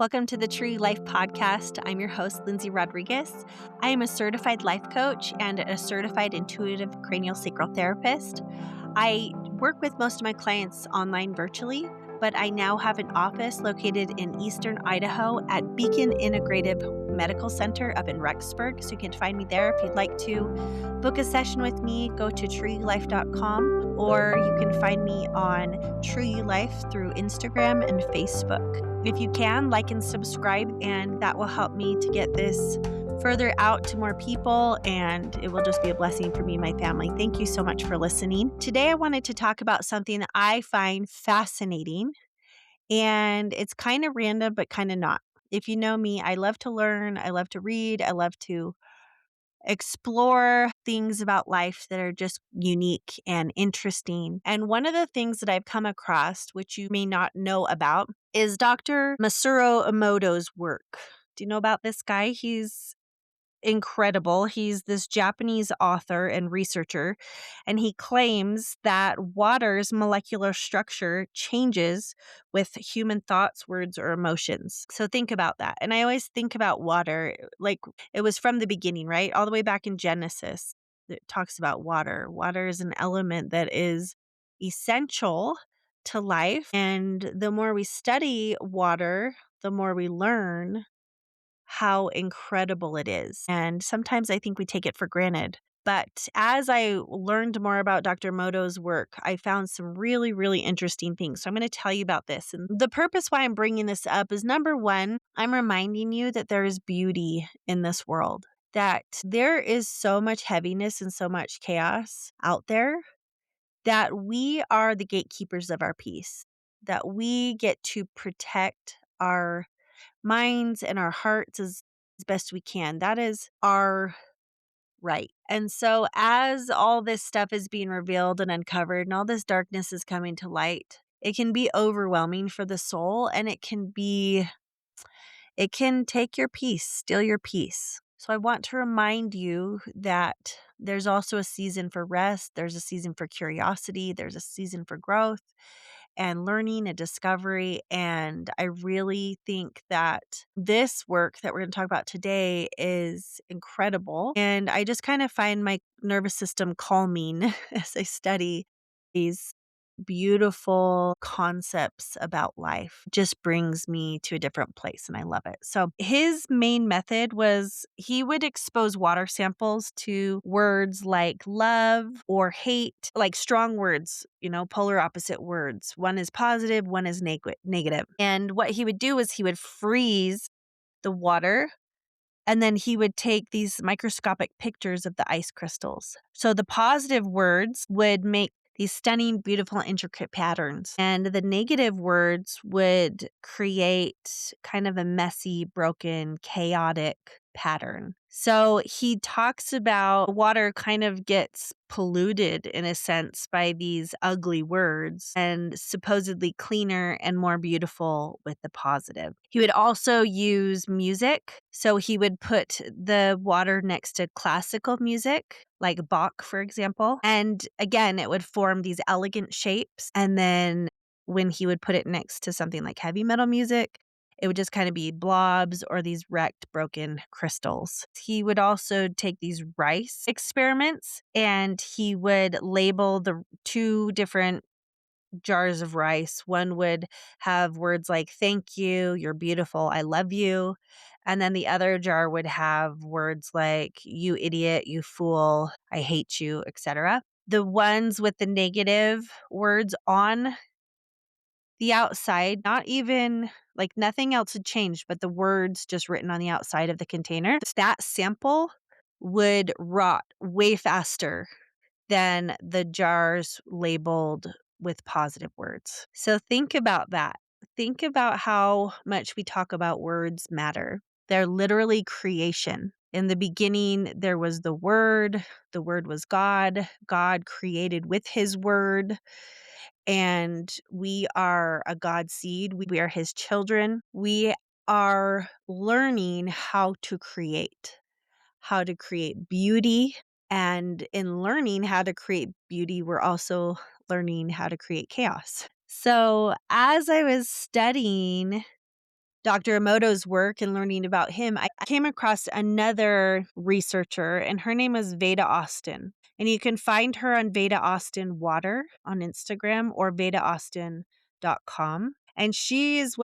Welcome to the True Life Podcast. I'm your host, Lindsay Rodriguez. I am a certified life coach and a certified intuitive cranial sacral therapist. I work with most of my clients online virtually, but I now have an office located in eastern Idaho at Beacon Integrative Medical Center up in Rexburg. So you can find me there. If you'd like to book a session with me, go to truelife.com, or you can find me on True Life through Instagram and Facebook. If you can, like and subscribe, and that will help me to get this further out to more people, and it will just be a blessing for me and my family. Thank you so much for listening. Today, I wanted to talk about something that I find fascinating, and it's kind of random, but kind of not. If you know me, I love to learn, I love to read, I love to explore things about life that are just unique and interesting. And one of the things that I've come across, which you may not know about, is Dr. Masaru Emoto's work. Do you know about this guy? He's incredible. He's this Japanese author and researcher, and he claims that water's molecular structure changes with human thoughts, words, or emotions. So think about that. And I always think about water like it was from the beginning, right? All the way back in Genesis, it talks about water. Water is an element that is essential to life. And the more we study water, the more we learn how incredible it is. And sometimes I think we take it for granted. But as I learned more about Dr. Moto's work, I found some really, really interesting things. So I'm going to tell you about this. And the purpose why I'm bringing this up is number one, I'm reminding you that there is beauty in this world, that there is so much heaviness and so much chaos out there, that we are the gatekeepers of our peace, that we get to protect our minds and our hearts as best we can. That is our right. And so, as all this stuff is being revealed and uncovered, and all this darkness is coming to light, it can be overwhelming for the soul, and it can take your peace, steal your peace. So, I want to remind you that there's also a season for rest, there's a season for curiosity, there's a season for growth and learning and discovery. And I really think that this work that we're going to talk about today is incredible. And I just kind of find my nervous system calming as I study these beautiful concepts about life. Just brings me to a different place, and I love it. So his main method was he would expose water samples to words like love or hate, like strong words, polar opposite words. One is positive, one is negative. And what he would do is he would freeze the water, and then he would take these microscopic pictures of the ice crystals. So the positive words would make these stunning, beautiful, intricate patterns. And the negative words would create kind of a messy, broken, chaotic pattern. So he talks about water kind of gets polluted in a sense by these ugly words and supposedly cleaner and more beautiful with the positive. He would also use music. So he would put the water next to classical music, like Bach, for example. And again, it would form these elegant shapes. And then when he would put it next to something like heavy metal music, it would just kind of be blobs or these wrecked, broken crystals. He would also take these rice experiments and he would label the two different jars of rice. One would have words like, thank you, you're beautiful, I love you. And then the other jar would have words like, you idiot, you fool, I hate you, etc. The ones with the negative words on the outside, not even like nothing else had changed, but the words just written on the outside of the container, that sample would rot way faster than the jars labeled with positive words. So think about that. Think about how much we talk about words matter. They're literally creation. In the beginning, there was the Word was God. God created with His Word. And we are a God seed. We are His children. We are learning how to create beauty. And in learning how to create beauty, we're also learning how to create chaos. So as I was studying Dr. Emoto's work and learning about him, I came across another researcher, and her name is Veda Austin. And you can find her on Veda Austin Water on Instagram or vedaaustin.com. And she is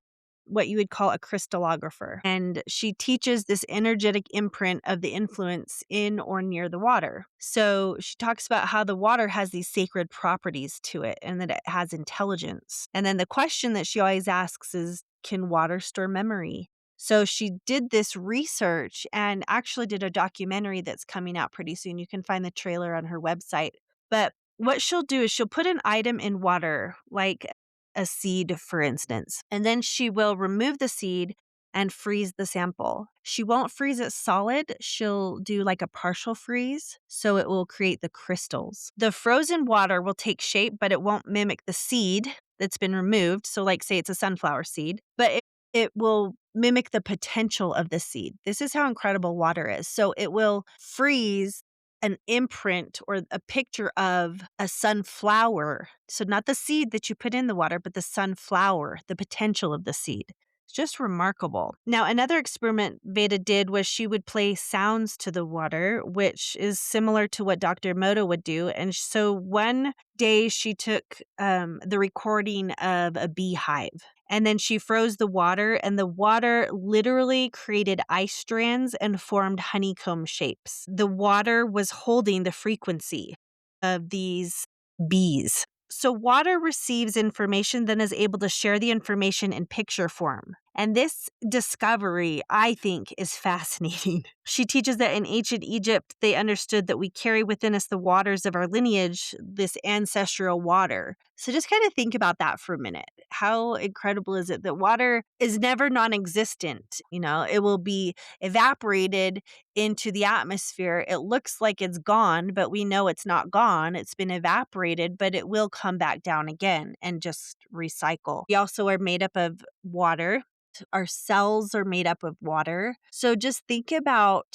what you would call a crystallographer. And she teaches this energetic imprint of the influence in or near the water. So she talks about how the water has these sacred properties to it and that it has intelligence. And then the question that she always asks is, can water store memory? So she did this research and actually did a documentary that's coming out pretty soon. You can find the trailer on her website. But what she'll do is she'll put an item in water, like a seed, for instance, and then she will remove the seed and freeze the sample. She won't freeze it solid. She'll do like a partial freeze, so it will create the crystals. The frozen water will take shape, but it won't mimic the seed that's been removed. So, like, say it's a sunflower seed, but it will mimic the potential of the seed. This is how incredible water is. So, it will freeze an imprint or a picture of a sunflower. So not the seed that you put in the water, but the sunflower, the potential of the seed. It's just remarkable. Now, another experiment Veda did was she would play sounds to the water, which is similar to what Dr. Moto would do. And so one day she took the recording of a beehive. And then she froze the water, and the water literally created ice strands and formed honeycomb shapes. The water was holding the frequency of these bees. So water receives information, then is able to share the information in picture form. And this discovery, I think, is fascinating. She teaches that in ancient Egypt, they understood that we carry within us the waters of our lineage, this ancestral water. So just kind of think about that for a minute. How incredible is it that water is never non-existent? You know, it will be evaporated into the atmosphere. It looks like it's gone, but we know it's not gone. It's been evaporated, but it will come back down again and just recycle. We also are made up of water. Our cells are made up of water. So just think about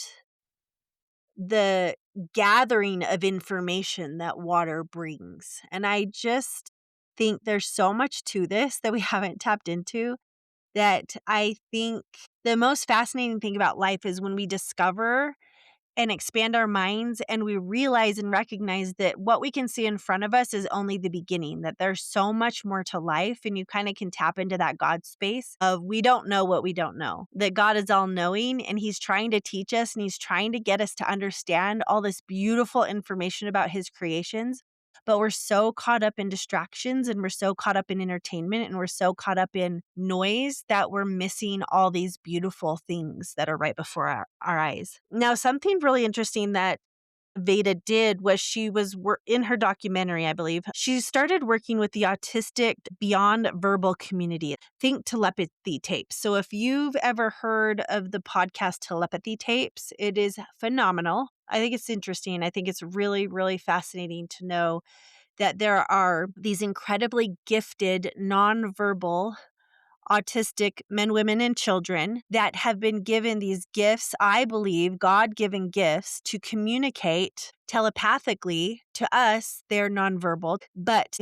the gathering of information that water brings. And I just think there's so much to this that we haven't tapped into, that I think the most fascinating thing about life is when we discover and expand our minds and we realize and recognize that what we can see in front of us is only the beginning, that there's so much more to life. And you kind of can tap into that God space of we don't know what we don't know, that God is all knowing and he's trying to teach us and he's trying to get us to understand all this beautiful information about his creations. But we're so caught up in distractions and we're so caught up in entertainment and we're so caught up in noise that we're missing all these beautiful things that are right before our eyes. Now, something really interesting that Veda did was she was in her documentary, I believe, she started working with the autistic beyond verbal community. Think telepathy tapes. So if you've ever heard of the podcast Telepathy Tapes, it is phenomenal. I think it's interesting. I think it's really, really fascinating to know that there are these incredibly gifted nonverbal autistic men, women, and children that have been given these gifts, I believe, God given gifts to communicate telepathically to us. They're nonverbal, but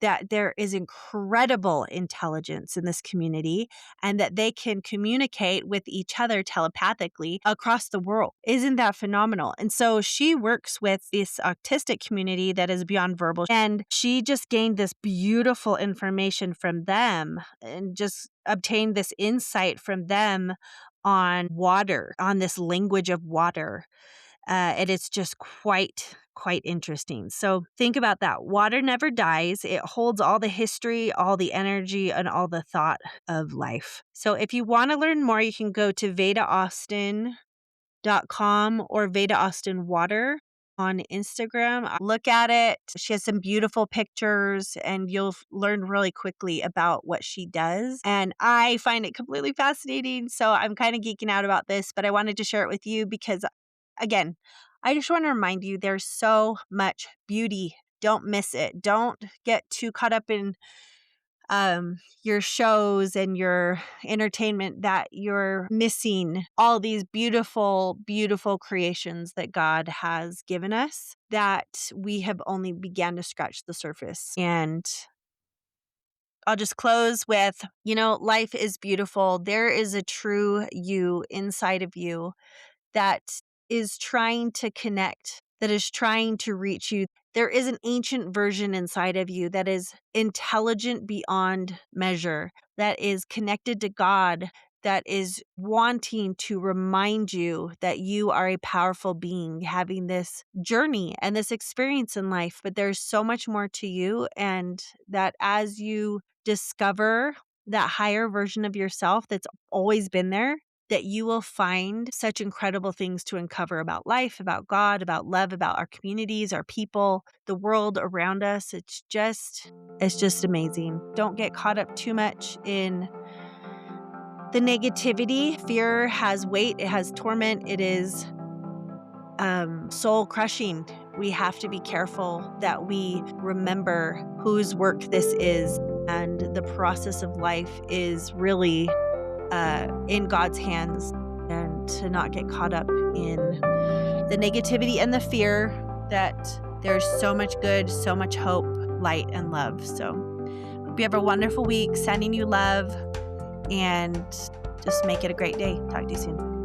that there is incredible intelligence in this community and that they can communicate with each other telepathically across the world. Isn't that phenomenal? And so she works with this autistic community that is beyond verbal, and she just gained this beautiful information from them and just obtained this insight from them on water, on this language of water. And it's just quite interesting. So think about that. Water never dies. It holds all the history, all the energy, and all the thought of life. So if you want to learn more, you can go to vedaaustin.com or Veda Austin Water on Instagram. Look at it. She has some beautiful pictures and you'll learn really quickly about what she does. And I find it completely fascinating. So I'm kind of geeking out about this, but I wanted to share it with you because, again, I just want to remind you there's so much beauty. Don't miss it. Don't get too caught up in your shows and your entertainment that you're missing all these beautiful, beautiful creations that God has given us that we have only began to scratch the surface. And I'll just close with, life is beautiful. There is a true you inside of you that is trying to connect, that is trying to reach you. There is an ancient version inside of you that is intelligent beyond measure, that is connected to God, that is wanting to remind you that you are a powerful being having this journey and this experience in life. But there's so much more to you. And that as you discover that higher version of yourself that's always been there, that you will find such incredible things to uncover about life, about God, about love, about our communities, our people, the world around us. It's just amazing. Don't get caught up too much in the negativity. Fear has weight, it has torment, it is soul crushing. We have to be careful that we remember whose work this is, and the process of life is really in God's hands, and to not get caught up in the negativity and the fear, that there's so much good, so much hope, light, and love. So hope you have a wonderful week, sending you love, and just make it a great day. Talk to you soon.